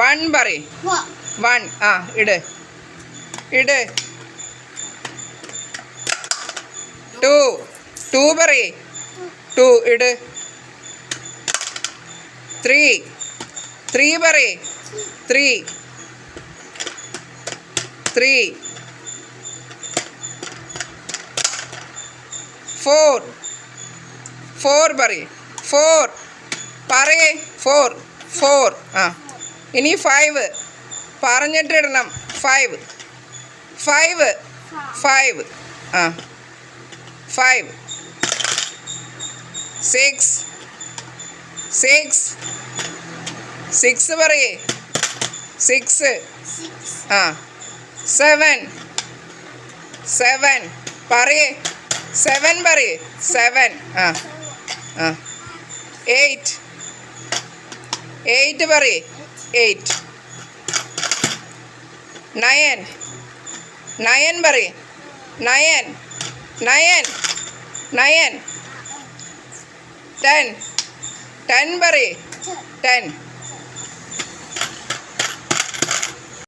1 പറയ്. 1 ആ ഇട്. 2 പറയ്. 2 ഇട്. 3 പറയ്. 3 4 പറയ്. 4 പറയേ. 4 ആ ഇനി 5 പറഞ്ഞിട്ടിടണം. 5 ആ 5 6 പറയേ. 6 ആ 7 പറയേ. 7 പറയേ. 7 ആ 8 പറയേ. 8 9 പറയേ. 9 10 പറയേ. 10